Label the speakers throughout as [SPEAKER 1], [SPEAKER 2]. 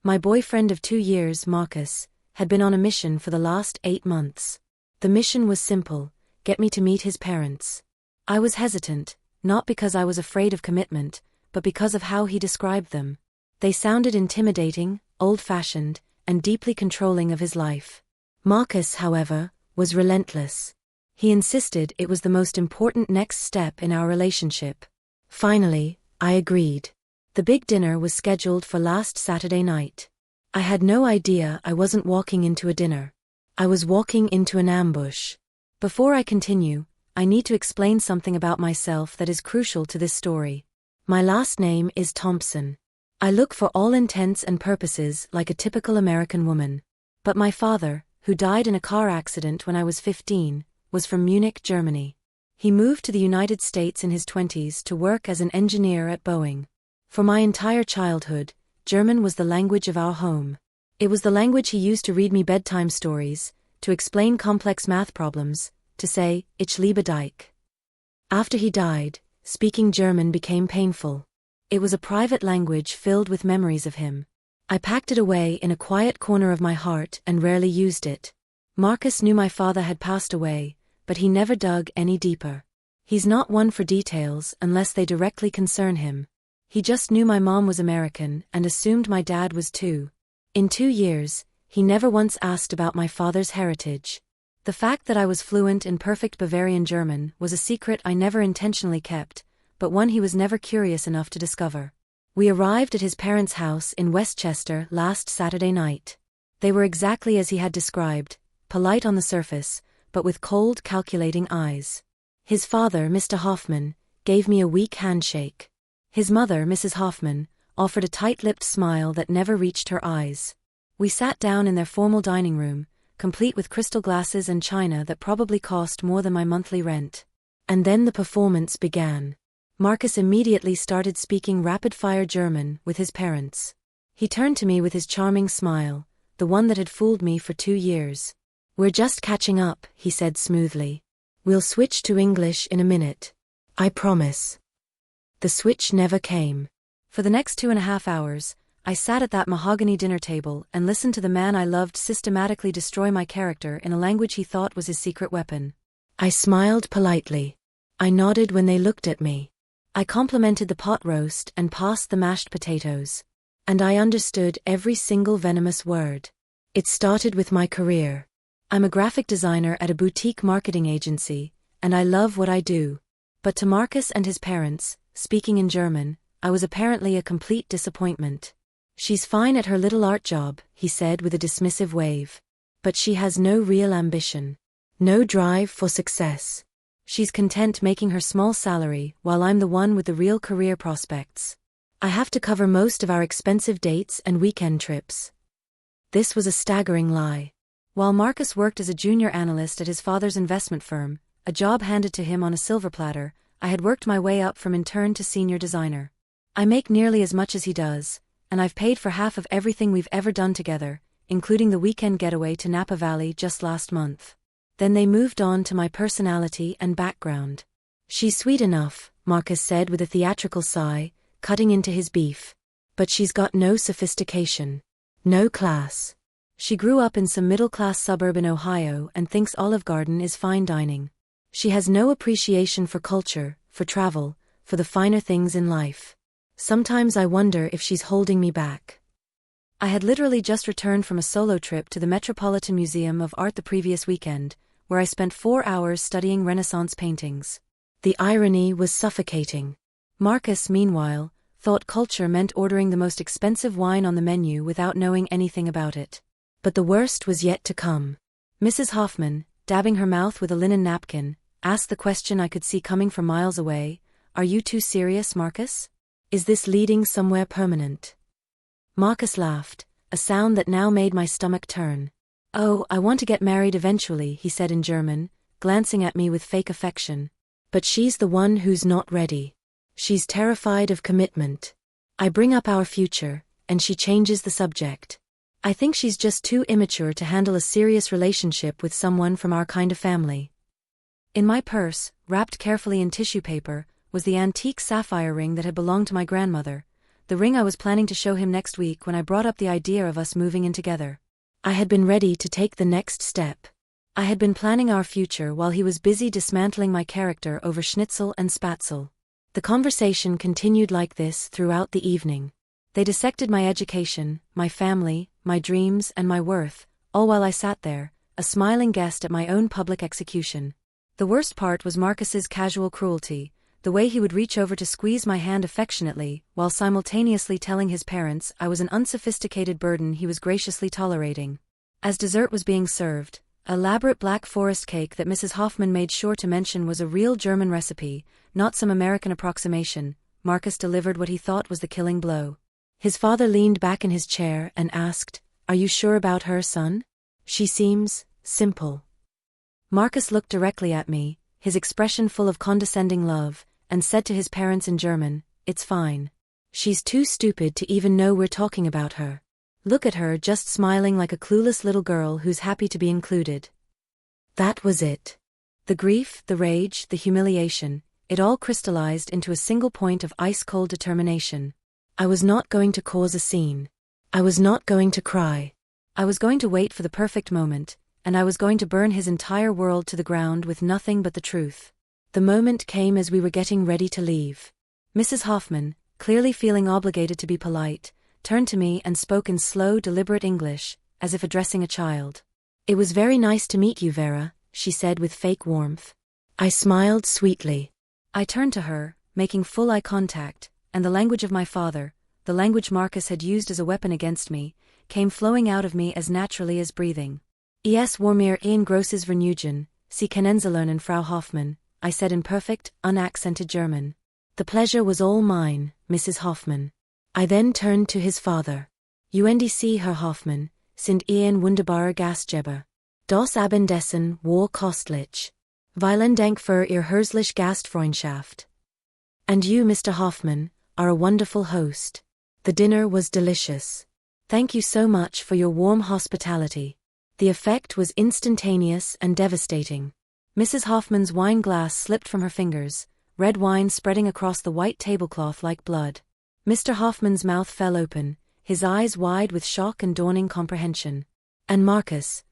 [SPEAKER 1] My boyfriend of 2 years, Marcus, had been on a mission for the last 8 months. The mission was simple: get me to meet his parents. I was hesitant, not because I was afraid of commitment, but because of how he described them. They sounded intimidating, old-fashioned, and deeply controlling of his life. Marcus, however, was relentless. He insisted it was the most important next step in our relationship. Finally, I agreed. The big dinner was scheduled for last Saturday night. I had no idea I wasn't walking into a dinner. I was walking into an ambush. Before I continue, I need to explain something about myself that is crucial to this story. My last name is Thompson. I look for all intents and purposes like a typical American woman. But my father, who died in a car accident when I was 15, was from Munich, Germany. He moved to the United States in his 20s to work as an engineer at Boeing. For my entire childhood, German was the language of our home. It was the language he used to read me bedtime stories, to explain complex math problems, to say, "Ich liebe dich." After he died, speaking German became painful. It was a private language filled with memories of him. I packed it away in a quiet corner of my heart and rarely used it. Marcus knew my father had passed away, but he never dug any deeper. He's not one for details unless they directly concern him. He just knew my mom was American and assumed my dad was too. In 2 years, he never once asked about my father's heritage. The fact that I was fluent in perfect Bavarian German was a secret I never intentionally kept, but one he was never curious enough to discover. We arrived at his parents' house in Westchester last Saturday night. They were exactly as he had described, polite on the surface, but with cold, calculating eyes. His father, Mr. Hoffman, gave me a weak handshake. His mother, Mrs. Hoffman, offered a tight-lipped smile that never reached her eyes. We sat down in their formal dining room, complete with crystal glasses and china that probably cost more than my monthly rent. And then the performance began. Marcus immediately started speaking rapid-fire German with his parents. He turned to me with his charming smile, the one that had fooled me for 2 years. "We're just catching up," he said smoothly. "We'll switch to English in a minute. I promise." The switch never came. For the next 2.5 hours, I sat at that mahogany dinner table and listened to the man I loved systematically destroy my character in a language he thought was his secret weapon. I smiled politely. I nodded when they looked at me. I complimented the pot roast and passed the mashed potatoes. And I understood every single venomous word. It started with my career. I'm a graphic designer at a boutique marketing agency, and I love what I do. But to Marcus and his parents, speaking in German, I was apparently a complete disappointment. "She's fine at her little art job," he said with a dismissive wave. "But she has no real ambition. No drive for success. She's content making her small salary while I'm the one with the real career prospects. I have to cover most of our expensive dates and weekend trips." This was a staggering lie. While Marcus worked as a junior analyst at his father's investment firm, a job handed to him on a silver platter, I had worked my way up from intern to senior designer. I make nearly as much as he does, and I've paid for half of everything we've ever done together, including the weekend getaway to Napa Valley just last month. Then they moved on to my personality and background. "She's sweet enough," Marcus said with a theatrical sigh, cutting into his beef. "But she's got no sophistication. No class. She grew up in some middle-class suburb in Ohio and thinks Olive Garden is fine dining. She has no appreciation for culture, for travel, for the finer things in life. Sometimes I wonder if she's holding me back." I had literally just returned from a solo trip to the Metropolitan Museum of Art the previous weekend, where I spent 4 hours studying Renaissance paintings. The irony was suffocating. Marcus, meanwhile, thought culture meant ordering the most expensive wine on the menu without knowing anything about it. But the worst was yet to come. Mrs. Hoffman, dabbing her mouth with a linen napkin, asked the question I could see coming from miles away: "Are you too serious, Marcus? Is this leading somewhere permanent?" Marcus laughed, a sound that now made my stomach turn. "Oh, I want to get married eventually," he said in German, glancing at me with fake affection. "But she's the one who's not ready. She's terrified of commitment. I bring up our future, and she changes the subject. I think she's just too immature to handle a serious relationship with someone from our kind of family." In my purse, wrapped carefully in tissue paper, was the antique sapphire ring that had belonged to my grandmother, the ring I was planning to show him next week when I brought up the idea of us moving in together. I had been ready to take the next step. I had been planning our future while he was busy dismantling my character over schnitzel and spatzel. The conversation continued like this throughout the evening. They dissected my education, my family, my dreams, and my worth, all while I sat there, a smiling guest at my own public execution. The worst part was Marcus's casual cruelty, the way he would reach over to squeeze my hand affectionately, while simultaneously telling his parents I was an unsophisticated burden he was graciously tolerating. As dessert was being served, an elaborate Black Forest cake that Mrs. Hoffman made sure to mention was a real German recipe, not some American approximation, Marcus delivered what he thought was the killing blow. His father leaned back in his chair and asked, "Are you sure about her, son? She seems simple." Marcus looked directly at me, his expression full of condescending love, and said to his parents in German, "It's fine. She's too stupid to even know we're talking about her. Look at her just smiling like a clueless little girl who's happy to be included." That was it. The grief, the rage, the humiliation, it all crystallized into a single point of ice-cold determination. I was not going to cause a scene. I was not going to cry. I was going to wait for the perfect moment, and I was going to burn his entire world to the ground with nothing but the truth. The moment came as we were getting ready to leave. Mrs. Hoffman, clearly feeling obligated to be polite, turned to me and spoke in slow, deliberate English, as if addressing a child. "It was very nice to meet you, Vera," she said with fake warmth. I smiled sweetly. I turned to her, making full eye contact, and the language of my father, the language Marcus had used as a weapon against me, came flowing out of me as naturally as breathing. "Es war mir ein großes Vergnügen, Sie kennenzulernen, Frau Hoffmann," I said in perfect, unaccented German. "The pleasure was all mine, Mrs. Hoffmann." I then turned to his father. "UNDC, Herr Hoffmann, sind ein wunderbarer Gastgeber. Das Abendessen war kostlich. Vielen Dank für Ihr herzliche Gastfreundschaft. And you, Mr. Hoffmann, are a wonderful host. The dinner was delicious. Thank you so much for your warm hospitality." The effect was instantaneous and devastating. Mrs. Hoffman's wine glass slipped from her fingers, red wine spreading across the white tablecloth like blood. Mr. Hoffman's mouth fell open, his eyes wide with shock and dawning comprehension. And Marcus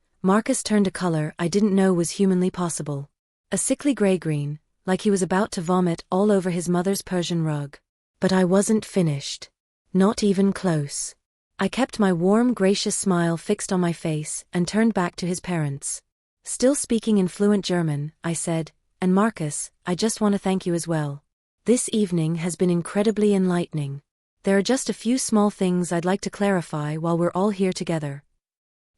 [SPEAKER 1] turned a color I didn't know was humanly possible. A sickly gray-green, like he was about to vomit all over his mother's Persian rug. But I wasn't finished. Not even close. I kept my warm, gracious smile fixed on my face and turned back to his parents. Still speaking in fluent German, I said, "And Marcus, I just want to thank you as well. This evening has been incredibly enlightening. There are just a few small things I'd like to clarify while we're all here together."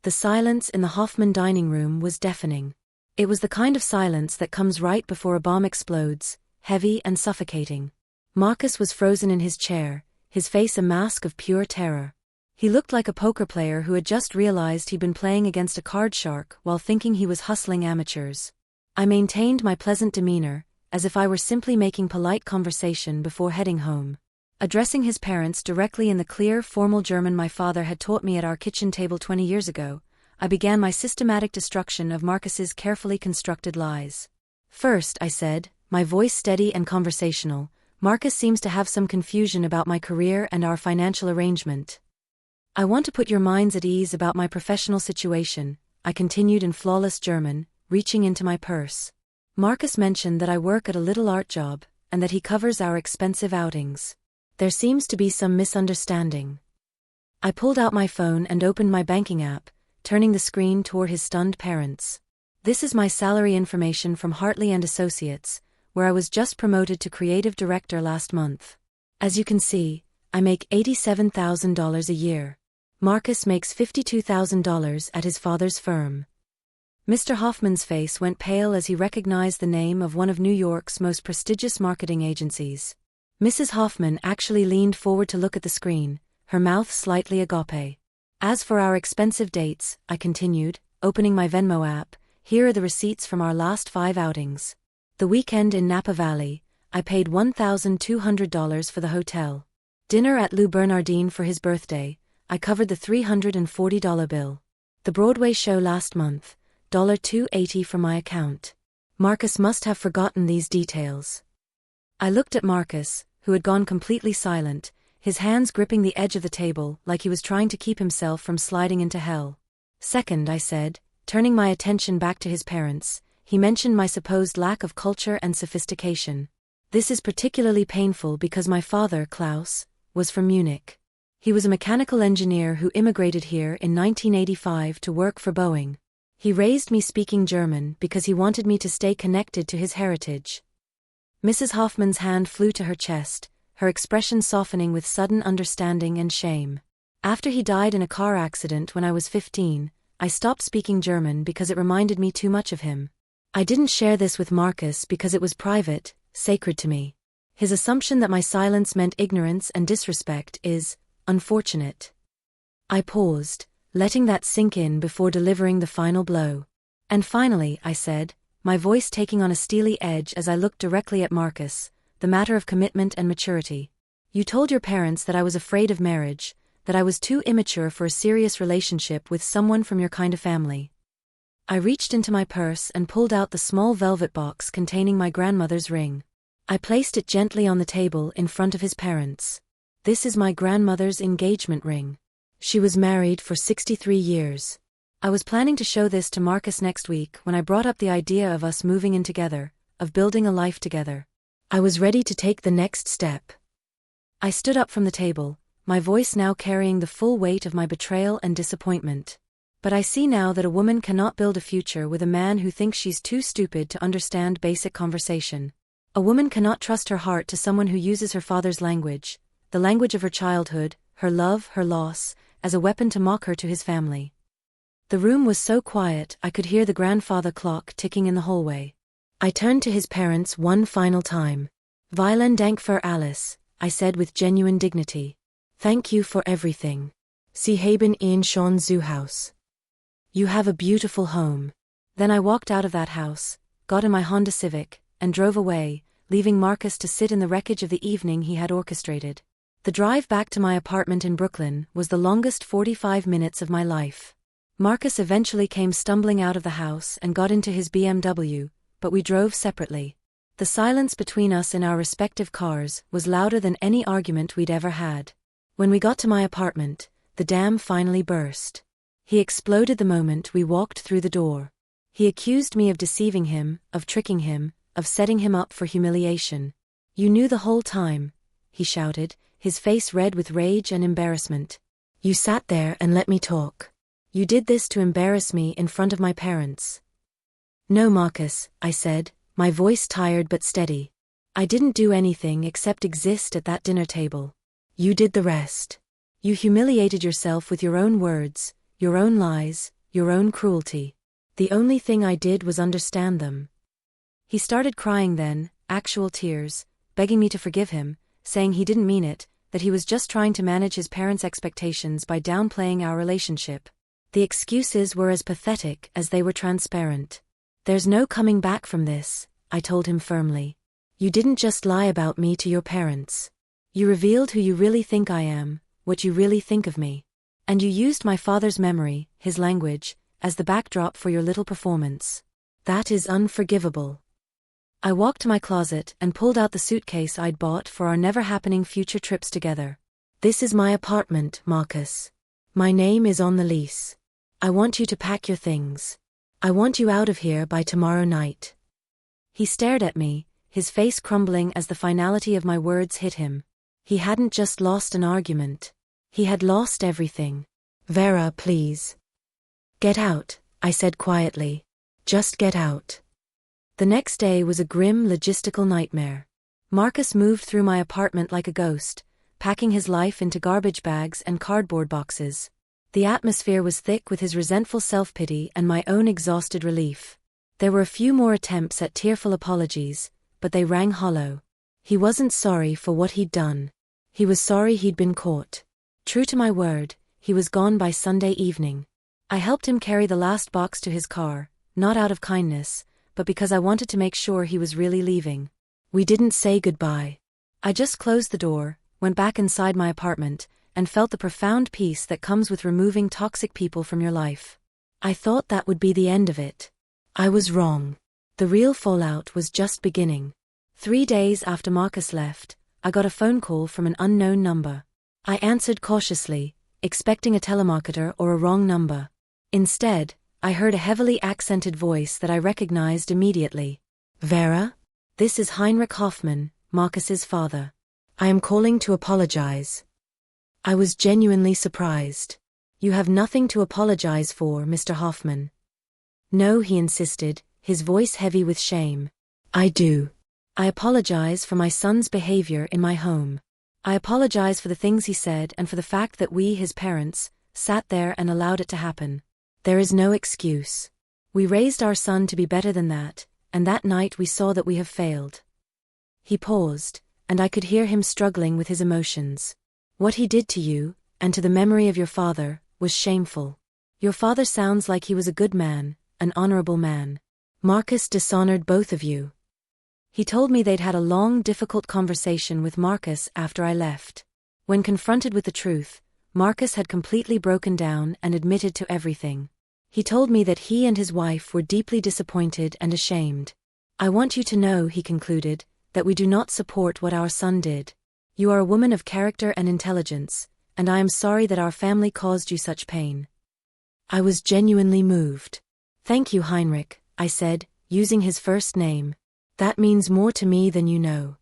[SPEAKER 1] The silence in the Hoffman dining room was deafening. It was the kind of silence that comes right before a bomb explodes, heavy and suffocating. Marcus was frozen in his chair, his face a mask of pure terror. He looked like a poker player who had just realized he'd been playing against a card shark while thinking he was hustling amateurs. I maintained my pleasant demeanor, as if I were simply making polite conversation before heading home. Addressing his parents directly in the clear, formal German my father had taught me at our kitchen table 20 years ago, I began my systematic destruction of Marcus's carefully constructed lies. "First," I said, my voice steady and conversational, "Marcus seems to have some confusion about my career and our financial arrangement. I want to put your minds at ease about my professional situation," I continued in flawless German, reaching into my purse. "Marcus mentioned that I work at a little art job, and that he covers our expensive outings. There seems to be some misunderstanding." I pulled out my phone and opened my banking app, turning the screen toward his stunned parents. "This is my salary information from Hartley & Associates, where I was just promoted to creative director last month. As you can see, I make $87,000 a year. Marcus makes $52,000 at his father's firm." Mr. Hoffman's face went pale as he recognized the name of one of New York's most prestigious marketing agencies. Mrs. Hoffman actually leaned forward to look at the screen, her mouth slightly agape. "As for our expensive dates," I continued, opening my Venmo app, "here are the receipts from our last 5 outings. The weekend in Napa Valley, I paid $1,200 for the hotel. Dinner at Lou Bernardine for his birthday, I covered the $340 bill. The Broadway show last month, $280 from my account." Marcus must have forgotten these details. I looked at Marcus, who had gone completely silent, his hands gripping the edge of the table like he was trying to keep himself from sliding into hell. Second, I said, turning my attention back to his parents, he mentioned my supposed lack of culture and sophistication. This is particularly painful because my father, Klaus, was from Munich. He was a mechanical engineer who immigrated here in 1985 to work for Boeing. He raised me speaking German because he wanted me to stay connected to his heritage. Mrs. Hoffman's hand flew to her chest, her expression softening with sudden understanding and shame. After he died in a car accident when I was 15, I stopped speaking German because it reminded me too much of him. I didn't share this with Marcus because it was private, sacred to me. His assumption that my silence meant ignorance and disrespect is unfortunate. I paused, letting that sink in before delivering the final blow. And finally, I said, my voice taking on a steely edge as I looked directly at Marcus, the matter of commitment and maturity. You told your parents that I was afraid of marriage, that I was too immature for a serious relationship with someone from your kind of family. I reached into my purse and pulled out the small velvet box containing my grandmother's ring. I placed it gently on the table in front of his parents. This is my grandmother's engagement ring. She was married for 63 years. I was planning to show this to Marcus next week when I brought up the idea of us moving in together, of building a life together. I was ready to take the next step. I stood up from the table, my voice now carrying the full weight of my betrayal and disappointment. But I see now that a woman cannot build a future with a man who thinks she's too stupid to understand basic conversation. A woman cannot trust her heart to someone who uses her father's language, the language of her childhood, her love, her loss, as a weapon to mock her to his family. The room was so quiet I could hear the grandfather clock ticking in the hallway. I turned to his parents one final time. Vielen Dank für alles, I said with genuine dignity. Thank you for everything. Sie haben ein schönes Zuhause. You have a beautiful home. Then I walked out of that house, got in my Honda Civic, and drove away, leaving Marcus to sit in the wreckage of the evening he had orchestrated. The drive back to my apartment in Brooklyn was the longest 45 minutes of my life. Marcus eventually came stumbling out of the house and got into his BMW, but we drove separately. The silence between us in our respective cars was louder than any argument we'd ever had. When we got to my apartment, the dam finally burst. He exploded the moment we walked through the door. He accused me of deceiving him, of tricking him, of setting him up for humiliation. You knew the whole time, he shouted, his face red with rage and embarrassment. You sat there and let me talk. You did this to embarrass me in front of my parents. No, Marcus, I said, my voice tired but steady. I didn't do anything except exist at that dinner table. You did the rest. You humiliated yourself with your own words, your own lies, your own cruelty. The only thing I did was understand them. He started crying then, actual tears, begging me to forgive him, saying he didn't mean it, that he was just trying to manage his parents' expectations by downplaying our relationship. The excuses were as pathetic as they were transparent. There's no coming back from this, I told him firmly. You didn't just lie about me to your parents. You revealed who you really think I am, what you really think of me. And you used my father's memory, his language, as the backdrop for your little performance. That is unforgivable. I walked to my closet and pulled out the suitcase I'd bought for our never-happening future trips together. This is my apartment, Marcus. My name is on the lease. I want you to pack your things. I want you out of here by tomorrow night. He stared at me, his face crumbling as the finality of my words hit him. He hadn't just lost an argument. He had lost everything. Vera, please. Get out, I said quietly. Just get out. The next day was a grim logistical nightmare. Marcus moved through my apartment like a ghost, packing his life into garbage bags and cardboard boxes. The atmosphere was thick with his resentful self-pity and my own exhausted relief. There were a few more attempts at tearful apologies, but they rang hollow. He wasn't sorry for what he'd done. He was sorry he'd been caught. True to my word, he was gone by Sunday evening. I helped him carry the last box to his car, not out of kindness, but because I wanted to make sure he was really leaving. We didn't say goodbye. I just closed the door, went back inside my apartment, and felt the profound peace that comes with removing toxic people from your life. I thought that would be the end of it. I was wrong. The real fallout was just beginning. 3 days after Marcus left, I got a phone call from an unknown number. I answered cautiously, expecting a telemarketer or a wrong number. Instead, I heard a heavily accented voice that I recognized immediately. Vera? This is Heinrich Hoffmann, Marcus's father. I am calling to apologize. I was genuinely surprised. You have nothing to apologize for, Mr. Hoffmann. No, he insisted, his voice heavy with shame. I do. I apologize for my son's behavior in my home. I apologize for the things he said and for the fact that we, his parents, sat there and allowed it to happen. There is no excuse. We raised our son to be better than that, and that night we saw that we have failed. He paused, and I could hear him struggling with his emotions. What he did to you, and to the memory of your father, was shameful. Your father sounds like he was a good man, an honorable man. Marcus dishonored both of you. He told me they'd had a long, difficult conversation with Marcus after I left. When confronted with the truth, Marcus had completely broken down and admitted to everything. He told me that he and his wife were deeply disappointed and ashamed. I want you to know, he concluded, that we do not support what our son did. You are a woman of character and intelligence, and I am sorry that our family caused you such pain. I was genuinely moved. Thank you, Heinrich, I said, using his first name. That means more to me than you know.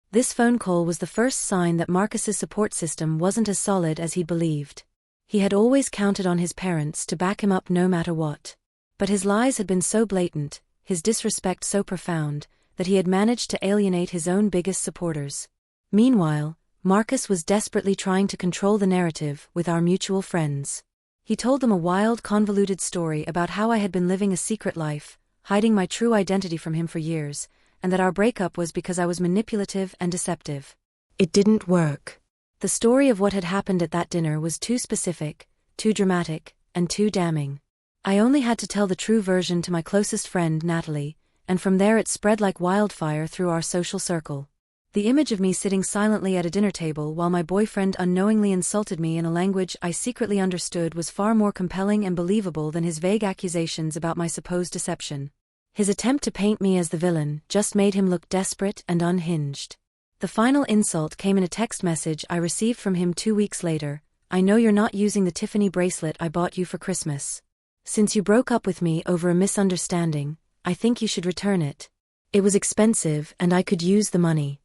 [SPEAKER 1] This phone call was the first sign that Marcus's support system wasn't as solid as he believed. He had always counted on his parents to back him up no matter what. But his lies had been so blatant, his disrespect so profound, that he had managed to alienate his own biggest supporters. Meanwhile, Marcus was desperately trying to control the narrative with our mutual friends. He told them a wild, convoluted story about how I had been living a secret life, hiding my true identity from him for years, and that our breakup was because I was manipulative and deceptive. It didn't work. The story of what had happened at that dinner was too specific, too dramatic, and too damning. I only had to tell the true version to my closest friend, Natalie, and from there it spread like wildfire through our social circle. The image of me sitting silently at a dinner table while my boyfriend unknowingly insulted me in a language I secretly understood was far more compelling and believable than his vague accusations about my supposed deception. His attempt to paint me as the villain just made him look desperate and unhinged. The final insult came in a text message I received from him 2 weeks later. I know you're not using the Tiffany bracelet I bought you for Christmas. Since you broke up with me over a misunderstanding, I think you should return it. It was expensive and I could use the money.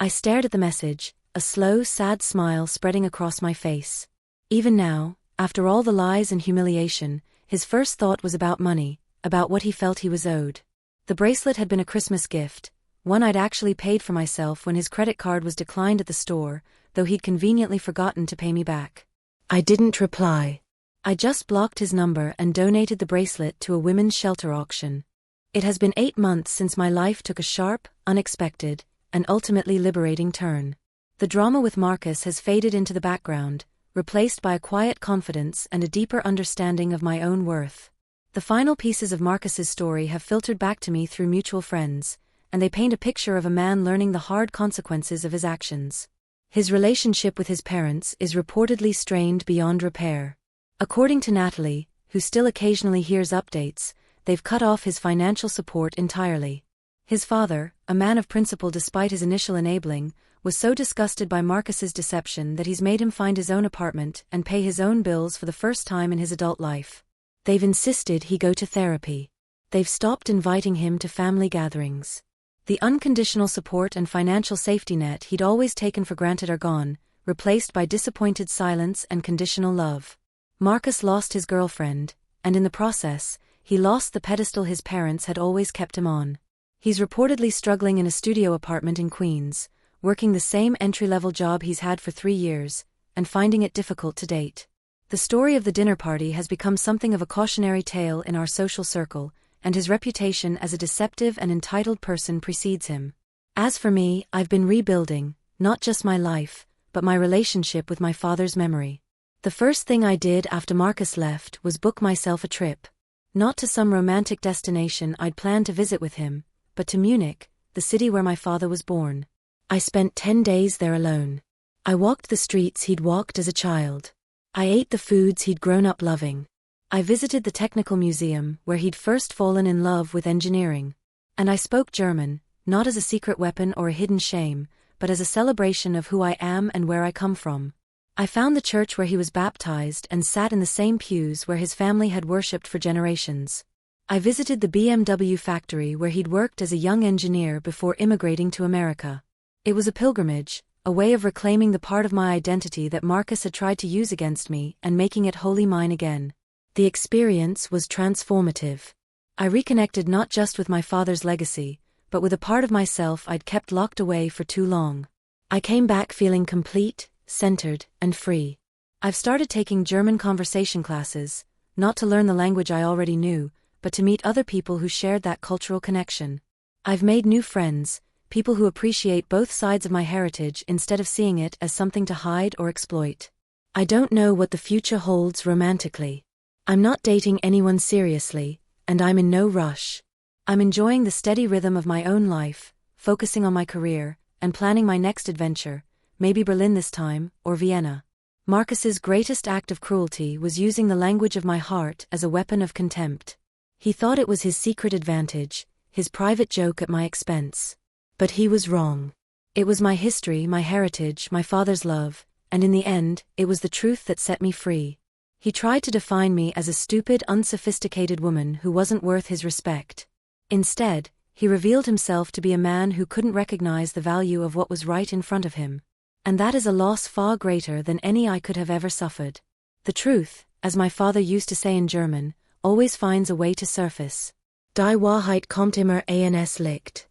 [SPEAKER 1] I stared at the message, a slow, sad smile spreading across my face. Even now, after all the lies and humiliation, his first thought was about money, about what he felt he was owed. The bracelet had been a Christmas gift, one I'd actually paid for myself when his credit card was declined at the store, though he'd conveniently forgotten to pay me back. I didn't reply. I just blocked his number and donated the bracelet to a women's shelter auction. It has been 8 months since my life took a sharp, unexpected, and ultimately liberating turn. The drama with Marcus has faded into the background, replaced by a quiet confidence and a deeper understanding of my own worth. The final pieces of Marcus's story have filtered back to me through mutual friends, and they paint a picture of a man learning the hard consequences of his actions. His relationship with his parents is reportedly strained beyond repair. According to Natalie, who still occasionally hears updates, they've cut off his financial support entirely. His father, a man of principle despite his initial enabling, was so disgusted by Marcus's deception that he's made him find his own apartment and pay his own bills for the first time in his adult life. They've insisted he go to therapy. They've stopped inviting him to family gatherings. The unconditional support and financial safety net he'd always taken for granted are gone, replaced by disappointed silence and conditional love. Marcus lost his girlfriend, and in the process, he lost the pedestal his parents had always kept him on. He's reportedly struggling in a studio apartment in Queens, working the same entry-level job he's had for 3 years, and finding it difficult to date. The story of the dinner party has become something of a cautionary tale in our social circle, and his reputation as a deceptive and entitled person precedes him. As for me, I've been rebuilding, not just my life, but my relationship with my father's memory. The first thing I did after Marcus left was book myself a trip. Not to some romantic destination I'd planned to visit with him, but to Munich, the city where my father was born. I spent 10 days there alone. I walked the streets he'd walked as a child. I ate the foods he'd grown up loving. I visited the technical museum where he'd first fallen in love with engineering. And I spoke German, not as a secret weapon or a hidden shame, but as a celebration of who I am and where I come from. I found the church where he was baptized and sat in the same pews where his family had worshipped for generations. I visited the BMW factory where he'd worked as a young engineer before immigrating to America. It was a pilgrimage, a way of reclaiming the part of my identity that Marcus had tried to use against me and making it wholly mine again. The experience was transformative. I reconnected not just with my father's legacy, but with a part of myself I'd kept locked away for too long. I came back feeling complete, centered, and free. I've started taking German conversation classes, not to learn the language I already knew, but to meet other people who shared that cultural connection. I've made new friends, people who appreciate both sides of my heritage instead of seeing it as something to hide or exploit. I don't know what the future holds romantically. I'm not dating anyone seriously, and I'm in no rush. I'm enjoying the steady rhythm of my own life, focusing on my career, and planning my next adventure, maybe Berlin this time, or Vienna. Marcus's greatest act of cruelty was using the language of my heart as a weapon of contempt. He thought it was his secret advantage, his private joke at my expense. But he was wrong. It was my history, my heritage, my father's love, and in the end, it was the truth that set me free. He tried to define me as a stupid, unsophisticated woman who wasn't worth his respect. Instead, he revealed himself to be a man who couldn't recognize the value of what was right in front of him. And that is a loss far greater than any I could have ever suffered. The truth, as my father used to say in German, always finds a way to surface. Die Wahrheit kommt immer ans Licht.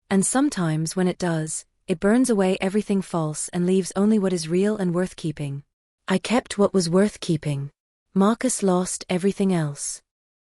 [SPEAKER 1] And sometimes when it does, it burns away everything false and leaves only what is real and worth keeping. I kept what was worth keeping. Marcus lost everything else.